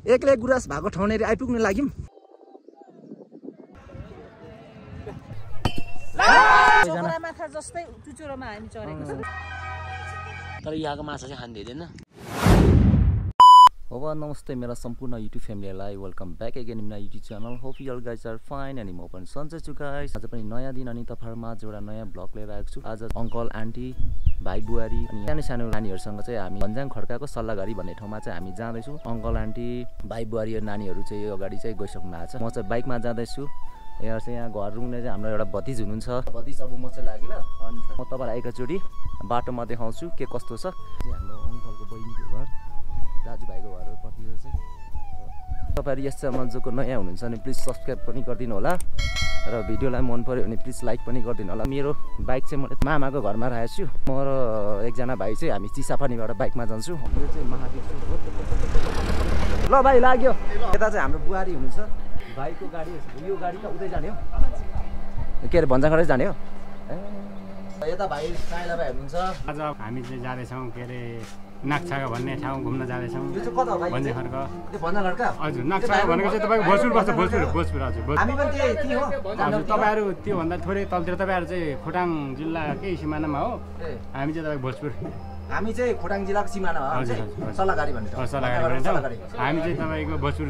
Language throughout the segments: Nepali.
एक्लै गुराँस भएको ठाउँनेरि आइपुग्न लाग्यौं। चोखरा माछा जस्तै चुचुरोमा हामी चढेको छौं। तर यहाँको माछा चाहिँ खान दिँदैन। अब नमस्ते मेरा सम्पूर्ण युट्युब फ्यामिलीलाई welcome back again in my YouTube channel. Hope you all guys are fine अनि म पनि सन्चै छु गाइस। आज पनि नयाँ दिन अनि तपाईँहरुमा एउटा नयाँ ब्लग लिएर आएको छु। आज अङ्कल आन्टी भाइ बुहारी अनि सानो सानो नानीहरुसँग चाहिँ हामी भन्ज्याङ खड्काको सल्लाहघारी भन्ने ठाउँमा चाहिँ हामी जाँदैछौँ। अङ्कल आन्टी भाइ बुहारी नानीहरु चाहिँ अगाडि चाहिँ गइसक्नु भएको छ। म चाहिँ बाइकमा जाँदैछु। यहाँ चाहिँ यहाँ घर रुङ्ने चाहिँ हाम्रो एउटा भतिज हुनुहुन्छ। भतिज अब म चाहिँ लाग्यो ल अनि म तपाईहरुलाई एकैचोटी बाटोमा देखाउँछु के कस्तो छ। हाम्रो अङ्कलको बहिनीको घर दाजुभाइको घरहरू कति चाहिँ तपाईहरु यस च्यानलको नयाँ हुनुहुन्छ भने प्लिज सब्स्क्राइब पनि गरिदिनु होला र भिडियोलाई मन पर्यो भने प्लिज लाइक पनि गरिदिनु होला। मेरो बाइक चाहिँ मैले मामाको घरमा राखेको छु। म र एकजना भाइ चाहिँ हामी चिसापानीबाट बाइकमा जान्छु। यो चाहिँ महावीर चोक हो। ल भाइ लाग्यो। यता चाहिँ हाम्रो बुहारी हुनुहुन्छ। भाइको गाडी यो गाडी त उतै जाने हो के अरे भन्जाङखडै जाने हो। यता भाइ साइला भाइ हुनुहुन्छ। आज हामी चाहिँ जाँदैछौँ के अरे नाक्छागा भन्ने ठाउँ घुम्न जाँदैछौँ। यो चाहिँ कता हो भाइ? भन्ज्याङ खड्का। त्यो भन्ज्याङ खड्का? हजुर नाक्छागा भनेको चाहिँ तपाईँको भोजपुर बस्छ। भोजपुर हजुर। हामी पनि त्यही हो। हजुर तपाईँहरू त्योभन्दा थोरै तलतिर तपाईँहरू चाहिँ खोटाङ जिल्लाकै सिमानामा हो। हामी चाहिँ तपाईँको भोजपुर। हामी चाहिँ खोटाङ जिल्लाको सिमानामा हो। सल्लाहघारी भन्ने ठाउँ। सल्लाहघारी। हामी चाहिँ तपाईँको भोजपुर।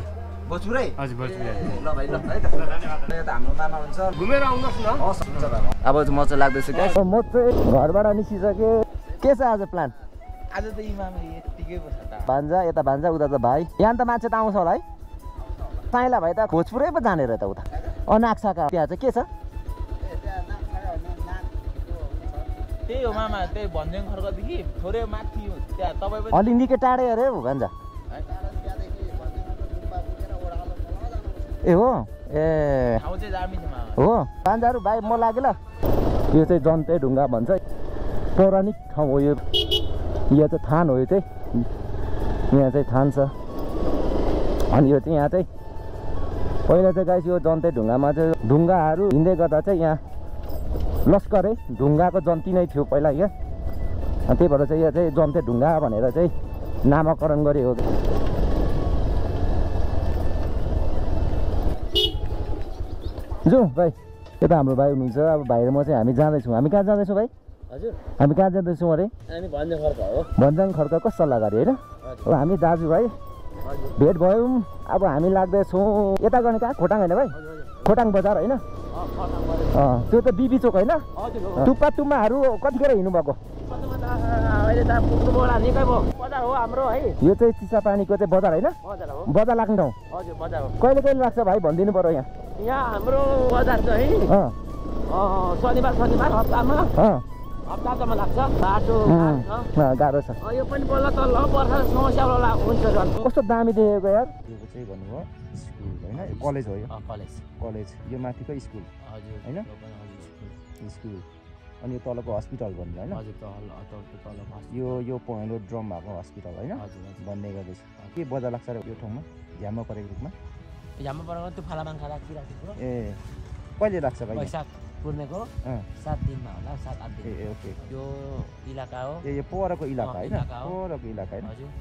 भोजपुरै? हजुर भोजपुर। ल भाइ ल है त। यहाँ हाम्रो मामा हुन्छ। घुमेर आउनुहोस् न। हस् हुन्छ बाबा। अब म चाहिँ लाग्दैछु गाइस। म चाहिँ घरबाट निस्किसके। के छ आज प्लान? आज त इमाम यतिकै बस्छ त। भान्जा यता भान्जा उता त भाइ। यहाँ त मान्छे त आउँछ होला है। साइला भाइ त भोजपुरै पो जाने रहेछ उता। नाक्साका त्यहाँ चाहिँ के छ? त्यही हो मामा, त्यही भन्ज्याङ खड्कादेखि थोरै माथि त्यहाँ तपाईँ पनि अलि निकै टाढै अरे हौ भान्जा। ए हो ए ठाउँ चाहिँ दामी छ मामा। हो भान्जाहरू भाइ म लाग्यो ल। यो चाहिँ जन्ते ढुङ्गा भन्छ। पौराणिक ठाउँ हो यो। यो चाहिँ थान हो। यो चाहिँ यहाँ चाहिँ थान छ। अनि यो चाहिँ यहाँ चाहिँ पहिला चाहिँ गाइस यो जन्ते ढुङ्गामा चाहिँ ढुङ्गाहरू हिँड्दै गर्दा चाहिँ यहाँ लस्करै ढुङ्गाको जन्ती नै थियो पहिला यहाँ। त्यही भएर चाहिँ यो चाहिँ जन्ते ढुङ्गा भनेर चाहिँ नामाकरण गरियो। जाउँ भाइ। यता हाम्रो भाइ हुनुहुन्छ। अब भाइ र म चाहिँ हामी जाँदैछौँ। हामी कहाँ जाँदैछौँ भाइ? हजुर हामी कहाँ जाँदैछौँ अरे? हामी भन्ज्याङ खड्का हो। भन्ज्याङ खड्काको सल्लाहघारी होइन? अब हामी दाजुभाइ भेट भयौँ। अब हामी लाग्दैछौँ यता गर्ने कहाँ? खोटाङ होइन भाइ? खोटाङ बजार होइन? त्यो त बिबी चोक होइन? टुप्पा टुम्माहरू कतिखेर हिँड्नु भएको? अहिले त पुग्नुबाट निकै भयो। बजार हो हाम्रो है। यो चाहिँ चिसापानीको चाहिँ बजार होइन? बजार हो। बजार लाग्ने ठाउँ? हजुर बजार हो। कहिले कहिले लाग्छ भाइ भनिदिनु पर्यो यहाँ। यहाँ हाम्रो बजार चाहिँ शनिबार हप्तामा हप्तामा लाग्छ। बाटो गाह्रो छ। यो पनि बल्ल तल्ल बर्खा समस्या हुन्छ झन्। कस्तो दामी देखेको यार। यो चाहिँ भन्नुभयो स्कुल होइन? कलेज हो यो? कलेज। यो माथिको स्कुल होइन? स्कुल। अनि यो तलको हस्पिटल भन्नु होइन? यो पहेँलो ड्रम भएको हस्पिटल होइन भन्ने गर्दैछ। के बजार लाग्छ र यो ठाउँमा झ्याममा परेको रूपमा? झ्याममा परेको त्यो फालामाङ्खा राखिराखेको। ए कहिले लाग्छ भाइ? वैशाख पूर्णेको 7 दिनमा होला। 7-8 दिन। ए ओके। यो इलाका हो। यो परको इलाका होइन? परको इलाका होइन? हजुर।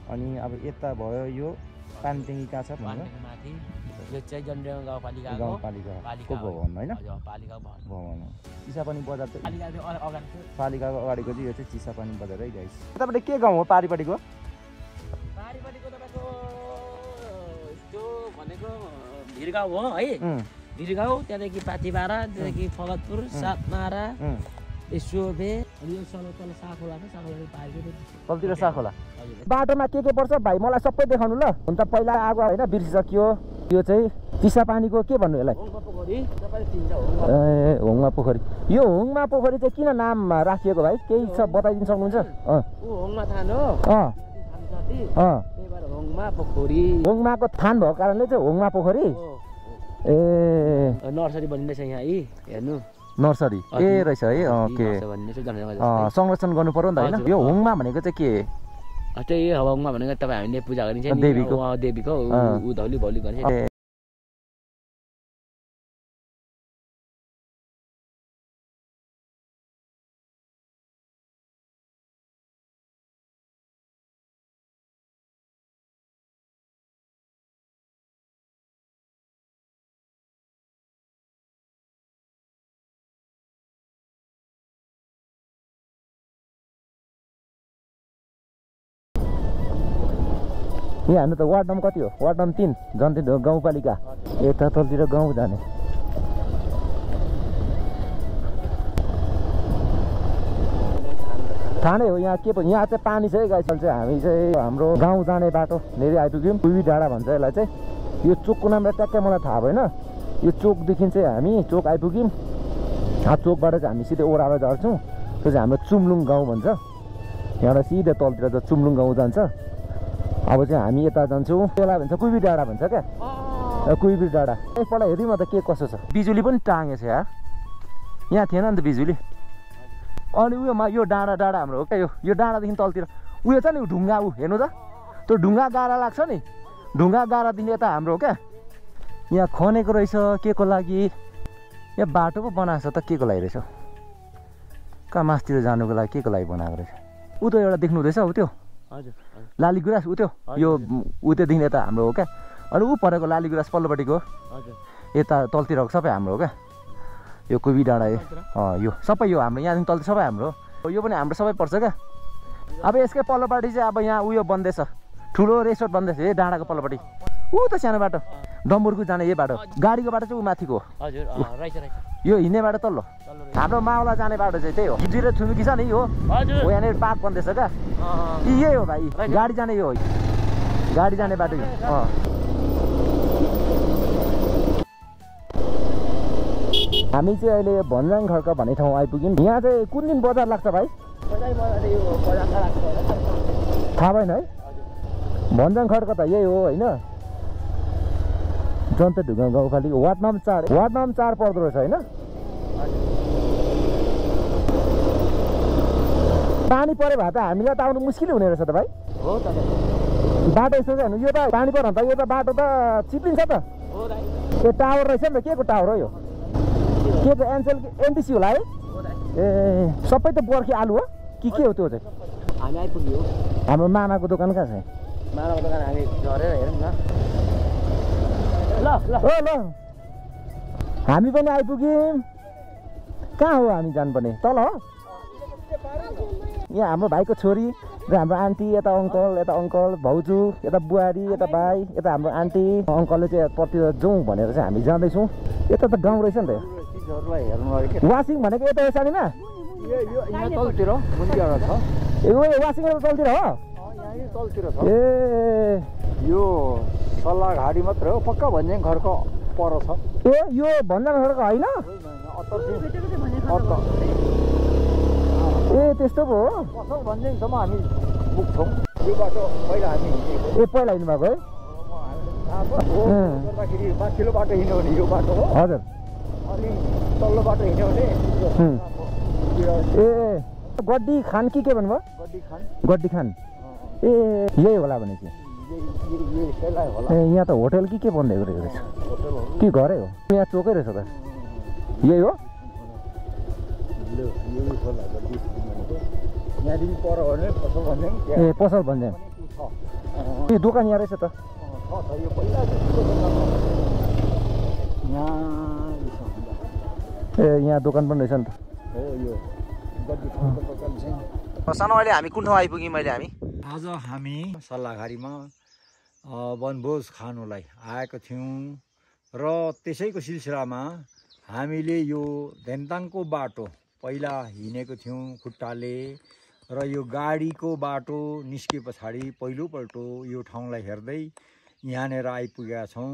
अनि अब यता भयो यो पानटेङ्गी कहाँ छ भन्नु? माथि यो चाहिँ जनड्याङ गाउँपालिकाको गाउँपालिकाको भवन होइन? पालिका भवन हो। चिसापानी बजार त अगाडि पालिकाको अगाडिको चाहिँ यो चाहिँ चिसापानी बजार है गाइस। यतापट्टि के गाउँ हो पारिपट्टिको? पारिपट्टिको तपाईँको त्यो भनेको भिरगाउँ हो है। भिरगाउँ त्यहाँदेखि पाथिबारा त्यहाँदेखि फगतपुर सातमारा यसोबे अनि यो तल साखोला छ। साखोला पारिको तलतिर साखोला। बाटोमा के पर्छ भाइ मलाई सबै देखाउनु ल। हुन त पहिला आगो होइन बिर्सिसक्यो। यो चाहिँ चिसापानीको के भन्नु यसलाई? ए होङमा पोखरी। यो होङमा पोखरी चाहिँ किन नाम राखिएको भाइ? केही छ बताइदिनु सक्नुहुन्छ? होङमा थान हो। होङमाको थान भएको कारणले चाहिँ होङमा पोखरी। ए नर्सरी बनिँदैछ यहाँ हेर्नु। नर्सरी ए रहेछ है। ओके संरक्षण गर्नु पर्यो नि त होइन? यो होङमा भनेको चाहिँ के? त्यही होङमा भनेको तपाईँ हामीले पूजा गरिन्छ देवीको उधौली भौली गरिन्छ। यहाँ हाम्रो त वार्ड नम्बर कति हो वार्ड नम्बर 3 जनता गाउँपालिका यता तलतिर गाउँ जाने ठाडै हो यहाँ के यहाँ चाहिँ पानी छ है गाइस चाहिँ हामी चाहिँ हाम्रो गाउँ जाने बाटो नेरी आइपुग्यौँ कुवी डाँडा भन्छ यसलाई चाहिँ यो चोकको नाम ट्याक्कै मलाई थाहा भएन यो चोकदेखि चाहिँ हामी चोक आइपुग्यौँ चोकबाट चाहिँ हामी सिधै ओह्रालो झर्छौँ त्यो चाहिँ हाम्रो चुम्लुङ गाउँ भन्छ यहाँबाट सिधै तलतिर चाहिँ चुम्लुङ गाउँ जान्छ अब चाहिँ हामी यता जान्छौँ त्यसलाई भन्छ कुवी डाँडा भन्छ क्या कुवी डाँडा एकपल्ट हेरौँ त के कसो छ बिजुली पनि टाँगेछ यार यहाँ थिएन नि त बिजुली अनि उयोमा यो डाँडा हाम्रो हो क्या यो डाँडादेखि तलतिर उयो छ नि ढुङ्गा हेर्नु त त्यो ढुङ्गा गाह्रा लाग्छ नि ढुङ्गा गाह्रादेखि यता हाम्रो हो क्या यहाँ खनेको रहेछ के को लागि यहाँ बाटो पो बनाएको छ त के को लागि रहेछ कहाँ मासतिर जानुको लागि के को लागि बनाएको रहेछ ऊ त एउटा देख्नु हुँदैछ ऊ त्यो हजुर लाली गुराँस ऊ त्यो यो उतैदेखि यता हाम्रो हो क्या अनि ऊ परेको लाली गुराँस पल्लोपट्टिको हजुर यता तलतिरको सबै हाम्रो हो क्या यो कुवी डाँडा यो सबै यो हाम्रो यहाँदेखि तल सबै हाम्रो यो पनि हाम्रो सबै पर्छ क्या अब यसकै पल्लोपट्टि चाहिँ अब यहाँ उयो बन्दैछ ठुलो रेसोर्ट बन्दैछ है डाँडाको पल्लोपट्टि ऊ त सानो बाटो डम्बुरको जाने यही बाटो गाडीको बाटो चाहिँ ऊ माथिको हजुर रहेछ यो हिँड्ने बाटो तल्लो हाम्रो मावला जाने बाटो चाहिँ त्यही हो जिरो छुनुकी छ नि यो हजुर हो यहाँनिर पार्क बन्दैछ क्या यही हो भाइ गाडी जाने यो हो गाडी जाने बाटो यो हामी चाहिँ अहिले भन्ज्याङ खड्क भन्ने ठाउँ आइपुग्यौँ यहाँ चाहिँ कुन दिन बजार लाग्छ भाइ थाहा भएन है भन्ज्याङ खड्क त यही हो होइन जनता ढुङ्गा गाउँपालिका वार्ड नम्बर 4 पर्दो रहेछ होइन पानी पऱ्यो भए त हामीलाई त आउनु मुस्किल हुने रहेछ त भाइ हो त बाटो यस्तो चाहिँ यो त पानी पऱ्यो भने त यो त बाटो त चिप्लिन्छ त यो टावर रहेछ नि त के को टावर हो यो के को एनटिसी होला है ए सबै त बर्खे आलु हो के हो त्यो चाहिँ हामी आइपुग्यो हाम्रो मामाको दोकान कहाँ छ मामाको दोकान हामी झरेर हेरौँ न ल ल हामी पनि आइपुग्यौँ कहाँ हो हामी जानुपर्ने तल हो यहाँ हाम्रो भाइको छोरी र हाम्रो आन्टी यता अङ्कल भाउजू यता बुहारी यता भाइ यता हाम्रो आन्टी अङ्कलले चाहिँ पट्टि जाउँ भनेर चाहिँ हामी जाँदैछौँ यता त गाउँ रहेछ नि त वासिङ भनेको यता सानीमा तलतिर ए वासिङ तलतिर हो ए यो सल्लाहघारी मात्रै हो पक्का भन्ज्याङ घरको पर छ ए यो भन्ज्याङ खड्क होइन ए त्यस्तो पो हो पसल भन्ज्याङसम्म हामी पुग्छौँ यो बाटो पहिला हामी ए पहिला हिँड्नु भएको है गर्दाखेरि माथिल्लो बाटो हिँड्यो भने यो बाटो हो हजुर अनि तल्लो बाटो हिँड्यो भने ए गड्डी खान के भन्नुभयो गड्डी खान ए यही होला भनेपछि ए यहाँ त होटल के बनिदिएको रहेछ के घरै हो यहाँ चोकै रहेछ त यही हो यहाँदेखि पर भने पसल भन्ज्याङ ए पसल भन्ज्याङ ए दोकान यहाँ रहेछ त यो पहिला ए यहाँ दोकान पनि रहेछ नि त हो यो दोकान चाहिँ सानो अहिले हामी कुन ठाउँ आइपुग्यौँ अहिले हामी आज हामी सल्लाहघारीमा वनभोज खानुलाई आएको थियौँ र त्यसैको सिलसिलामा हामीले यो धेन्ताङको बाटो पहिला हिँडेको थियौँ खुट्टाले र यो गाडीको बाटो निस्के पछाडि पहिलोपल्ट यो ठाउँलाई हेर्दै यहाँनिर आइपुगेका छौँ।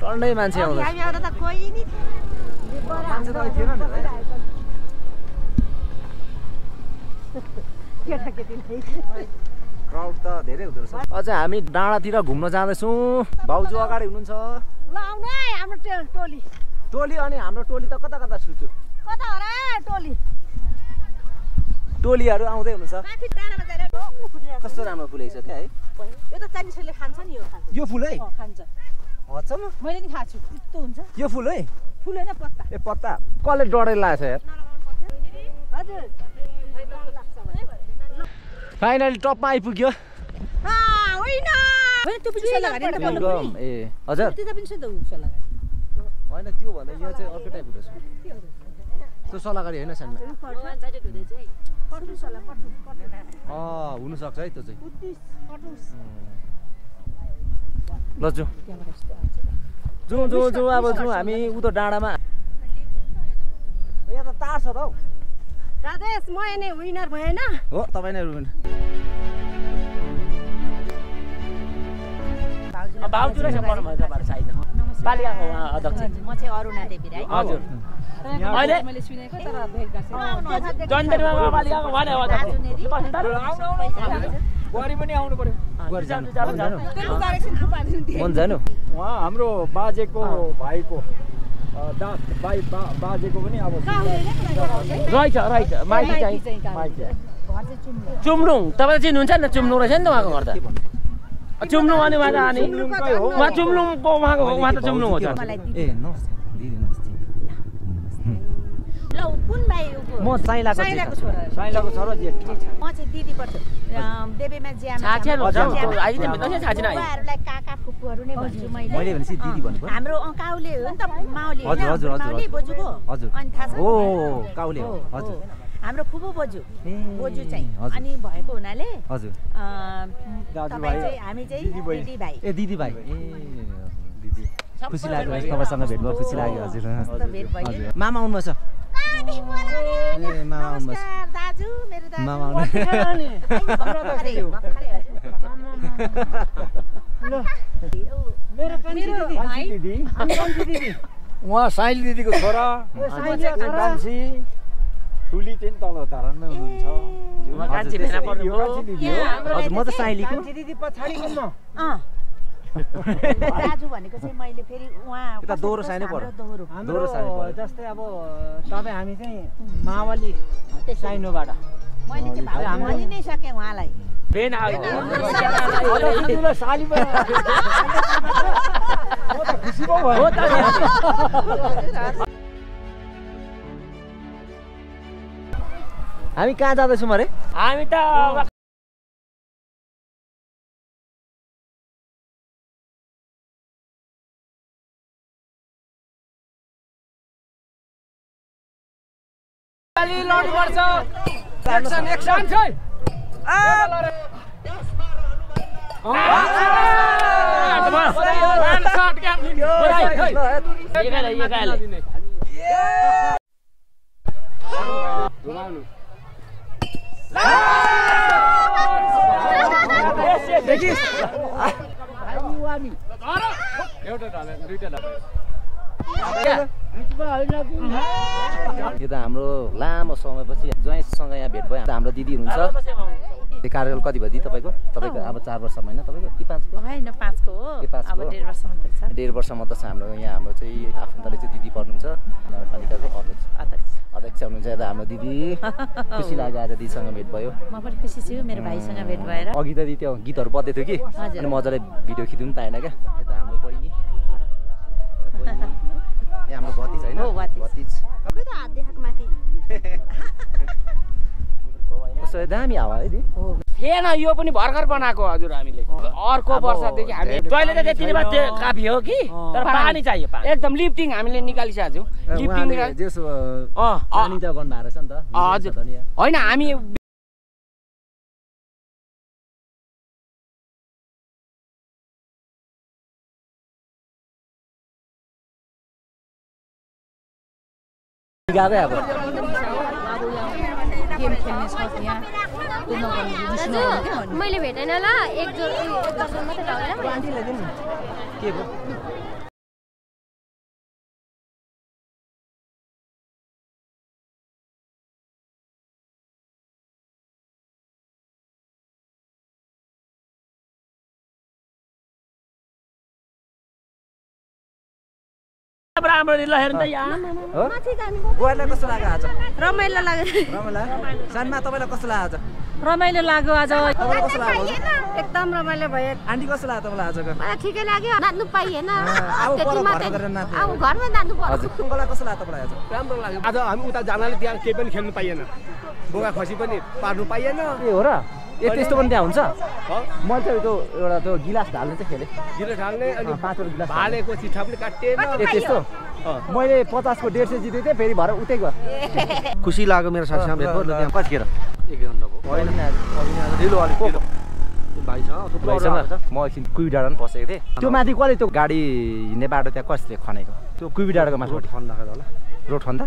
टन्डै मान्छे आउँछ हामी आउँदा त कोही नि मान्छे त थिएन नि है क्राउड त धेरै हुँदो रहेछ अझ हामी डाँडातिर घुम्न जाँदैछौँ भाउजू अगाडि हुनुहुन्छ ल आउनु है हाम्रो टोली टोली अनि हाम्रो टोली त कता कता छुट्यो कता हो र टोली टोलीहरू आउँदै हुनुहुन्छ माथि डाँडामा जाएर फुलिरहेको कस्तो राम्रो फुलेको छ क्या है यो त चाइनिजले खान्छ नि यो खान्छ यो फुल है खान्छ अचम्म मैले नि खाएको छु यस्तो हुन्छ यो फुल है फुल होइन पत्ता ए पत्ता कसले डढेर लागेछ यार हजुर फाइनली टपमा आइपुग्यो होइन त्यो पनि सल्लाह गरेर त बोल्नु गम ए हजुर त्यो पनि छ त सल्लाह गरे होइन त्यो भन्दा यो चाहिँ अर्को टाइप रहेछ त्यो सल्लाहकारी होइन सानो हुनसक्छ है त्यो चाहिँ ल जाउँ जाउँ अब जाउँ हामी उतो डाँडामा यहाँ त तार छ त हौ राजेश म नै विनर भएन हो तपाईँ नै रुन भाउजूलाई सपोर्ट भन्छ बारे छैन पालिकाको अध्यक्ष म चाहिँ अरुणा देवी राई हजुर अहिले मैले सुनेको तर भेट गर्छ जनतामा पालिकाको भने बुहारी पनि आउनु पर्यो मन जानु उहाँ हाम्रो बाजेको भाइको बाजेको पनि अब रहेछ माइती चाहिँ चुम्लुङ तपाईँ चिन्नुहुन्छ नि त चुम्लुङ रहेछ नि त उहाँको घर त चुम्लुङ अनि उहाँ त अनि उहाँ चुम्लुङको उहाँ त चुम्लुङ हो ए नमस्ते दिदी नमस्ते ल कुन भाइ म साइलाको छोरा साइलाको छोरा जेठ म चाहिँ दिदी पर्छु देवीमा ज्यामा छाछ्या हुन्छ आइज नि दसैँ छाछिन आइ उहाँहरूलाई काका फुपूहरू नै भन्छु मैले भनेपछि दिदी भन्नुभयो हाम्रो काउले हो नि त माउली हजुर हजुर हजुर बोजूको हजुर अनि थाहा छ ओ काउले हो हजुर हाम्रो फुपू बोजू चाहिँ अनि भएको हुनाले हजुर तपाईँ चाहिँ हामी चाहिँ दिदी भाइ ए दिदी भाइ ए दिदी खुसी लाग्यो तपाईँसँग भेट भयो खुसी लाग्यो हजुर भेट भयो मामा आउनुभएछ मामा आउनुभएछ दाजु मेरो दाजु मामा आउनु उहाँ साइली दिदीको छोरा कान्छी ठुली चाहिँ तल धरानमै हुनुहुन्छ म त साइलीको दाजु भनेको चाहिँ मैले फेरि उहाँ यता दोहोरो साइनै पर्यो दोहोरो साइनै पर्यो जस्तै अब तपाईँ हामी चाहिँ मावली साइनोबाट मैले चाहिँ भाउ भनि नै सकेँ उहाँलाई हामी कहाँ जाँदैछौँ अरे हामी त लड्नुपर्छ एक्सन यो त हाम्रो लामो समयपछि ज्वाइँसँग यहाँ भेट भयो हाम्रो दिदी हुनुहुन्छ त्यो कार्यकाल कति भयो दिदी तपाईँको अब 4 वर्ष होइन तपाईँको कि 5 को होइन 5 को हो ए 5 अब 1.5 वर्ष मात्रै छ 1.5 वर्ष मात्रै छ हाम्रो यहाँ हाम्रो चाहिँ आफन्तले चाहिँ दिदी पर्नुहुन्छ नगरपालिकाको अध्यक्ष हुनुहुन्छ यता हाम्रो दिदी खुसी लाग्यो आज दिदीसँग भेट भयो म पनि खुसी छु मेरो भाइसँग भेट भएर अघि त दिदी त्यो गीतहरू बज्दै थियो कि अनि मजाले भिडियो खिच्नु पनि पाएन क्या यता हाम्रो बहिनी यहाँ हाम्रो भतिज होइन भतिज खोइ त हात देखाएको माथि कस्तो दामी हावा है दिदी थिएन यो पनि भर्खर बनाएको हजुर हामीले अर्को वर्षदेखि हामी टोइलेट त त्यति बेला काफी हो कि तर पानी चाहियो एकदम लिफ्टिङ हामीले निकालिसकेको छौँ लिफ्टिङ पानी त गर्नु भएको रहेछ नि त हजुर होइन हामी गाबै अब गेम खेल्ने छ यहाँ मैले भेटेन ल एक जोर मात्रै लगेर के भयो राम्ररी ल हेर्नु त यहाँ हो बुहारीलाई कस्तो लाग्यो आज रमाइलो लाग्यो रमाइलो सानमा तपाईँलाई कस्तो लाग्यो आज रमाइलो लाग्यो आज तपाईँलाई कस्तो लाग्यो एकदम रमाइलो भयो आन्टी कस्तो लाग्यो तपाईँलाई आजको ठिकै लाग्यो नाच्नु पाइएन अब पर घर गरेर नाच्नु अब घरमै नाच्नु पर्यो हजुर तपाईँलाई कस्तो लाग्यो तपाईँलाई आज राम्रो लाग्यो आज हामी उता जानले त्यहाँ केही पनि खेल्नु पाइएन बोका खसी पनि पार्नु पाइएन ए हो र ए त्यस्तो पनि त्यहाँ हुन्छ मैले चाहिँ त्यो एउटा त्यो गिलास ढाल्ने चाहिँ खेलेँ गिलो ढाल्ने अनि 5 गिलास भालेको चिठा पनि काटेन ए त्यस्तो मैले 50 को 150 जितेको थिएँ फेरि भएर उतै गयो खुसी लाग्यो मेरो साथीसँग भेट भयो त्यहाँ कतिखेर 1 घण्टा भयो होइन ढिलो अलिक को भाइसँग थुप्रो म एकछिन कुबी डाँडा पनि पसेको थिएँ त्यो माथि कसले त्यो गाडी हिँड्ने बाटो त्यहाँ कसले खनेको त्यो कुबी डाँडाको माथि ठन्डा खाँदा होला रोड खन्दा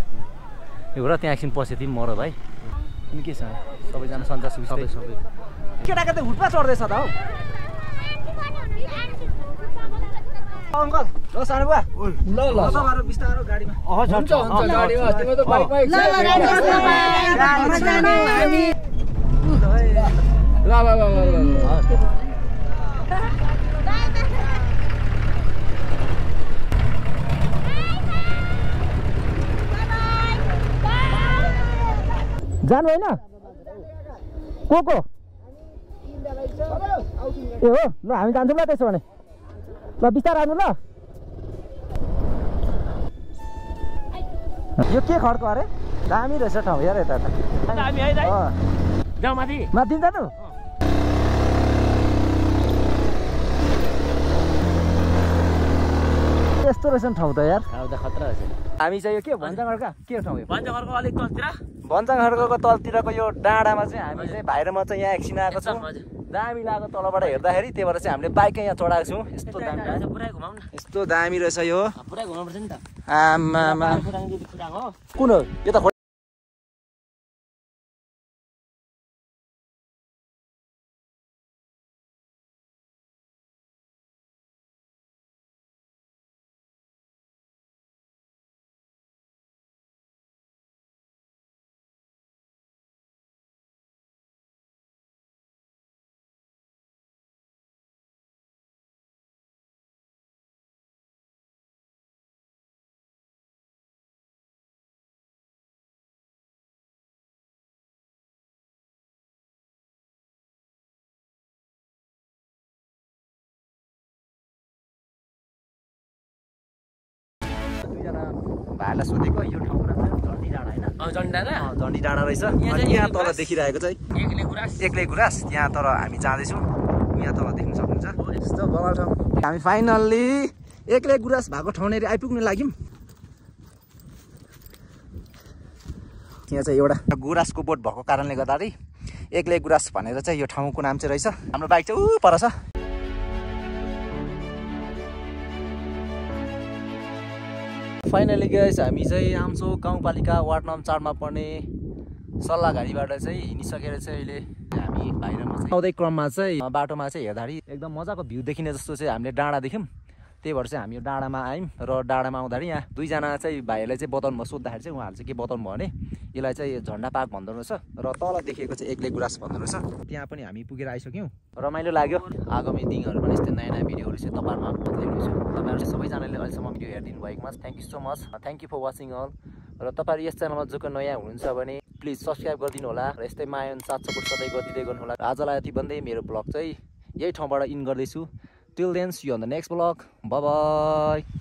यो र त्यहाँ एकछिन पसेको थियौँ म र भाइ अनि के छ सबैजना सन्चै सुविस्ता सबै केटाको त हुटमा चढ्दैछ त हौ अङ्कल ल सानो बुवा ल ल सबारो बिस्तारो गाडीमा हुन्छ गाडीमा तिम्रो त बाइकमा ल गाडीमा जाने हामी ल जानु होइन को ए हो ल हामी जान्छौँ ल त्यसो भने ल बिस्तार आउनु ल यो के खड्को अरे दामी रहेछ ठाउँ हेर यता हामी है दाइ जाऊ माथि माथि जानु यस्तो रहेछ ठाउँ त यार ठाउँ त खतरा रहेछ हामी चाहिँ यो के भन्जाङहरुका के ठाउँ यो भन्जाङहरुको अलिक तलतिर भन्जाङहरुको तलतिरको यो डाँडामा चाहिँ हामी चाहिँ भाइ र म चाहिँ यहाँ एकछिन आएको छौँ दामी लाग्यो तलबाट हेर्दाखेरि त्यही भएर चाहिँ हामीले बाइकै यहाँ चढाएको छौँ यस्तो दामी पुरै घुमाउँ न यस्तो दामी रहेछ यो पुरै घुमाउनुपर्छ नि त आमा खुट्टाको हो कुन हो यो त भाइलाई सोधेको यो ठाउँको नाम चाहिँ झन्डी डाँडा होइन झन्डी डाँडा रहेछ अनि यहाँ तल देखिरहेको चाहिँ एक्लै गुराँस यहाँ तर हामी जाँदैछौँ यहाँ तल देख्न सक्नुहुन्छ यस्तो बवाल ठाउँ हामी फाइनल्ली एक्लै गुराँस भएको ठाउँनेरि आइपुग्न लाग्यौँ यहाँ चाहिँ एउटा गुराँसको बोट भएको कारणले गर्दाखेरि एक्लै गुराँस भनेर चाहिँ यो ठाउँको नाम चाहिँ रहेछ हाम्रो बाइक चाहिँ ऊ पर छ फाइनली गाइस हामी चाहिँ आम्सो गाउँपालिका वार्ड नम्बर 4 मा पर्ने सल्लाहघारीबाट चाहिँ हिँडिसकेर चाहिँ अहिले हामी बाहिरमा चाहिँ आउँदै क्रममा चाहिँ बाटोमा चाहिँ हेर्दाखेरि एकदम मजाको भ्यू देखिने जस्तो चाहिँ हामीले डाँडा देख्यौँ त्यही भएर चाहिँ हामी यो डाँडामा आयौँ र डाँडामा आउँदाखेरि यहाँ दुईजना चाहिँ भाइहरूलाई चाहिँ बताउनु भयो सोद्धाखेरि चाहिँ उहाँहरूले चाहिँ के बताउनु भयो भने यसलाई चाहिँ झन्डा पार्क भन्दो रहेछ र तल देखेको चाहिँ एक्लै गुराँस भन्दो रहेछ त्यहाँ पनि हामी पुगेर आइसक्यौँ रमाइलो लाग्यो आगामी दिनहरू पनि यस्तै नयाँ नयाँ भिडियोहरू चाहिँ तपाईँहरूमा ल्याउनेछु तपाईँहरू चाहिँ सबैजनाले अहिलेसम्म भिडियो हेरिदिनु भएकोमा thank you so much thank you for watching all र तपाईँहरू यस च्यानलमा जो को नयाँ हुनुहुन्छ भने प्लिज सब्सक्राइब गरिदिनु होला र यस्तै माया साथ सपोर्ट सधैँ गरिदिँदै गर्नु होला आजलाई यति भन्दै मेरो ब्लग चाहिँ यही ठाउँबाट इन गर्दैछु till then see you on the next blog bye by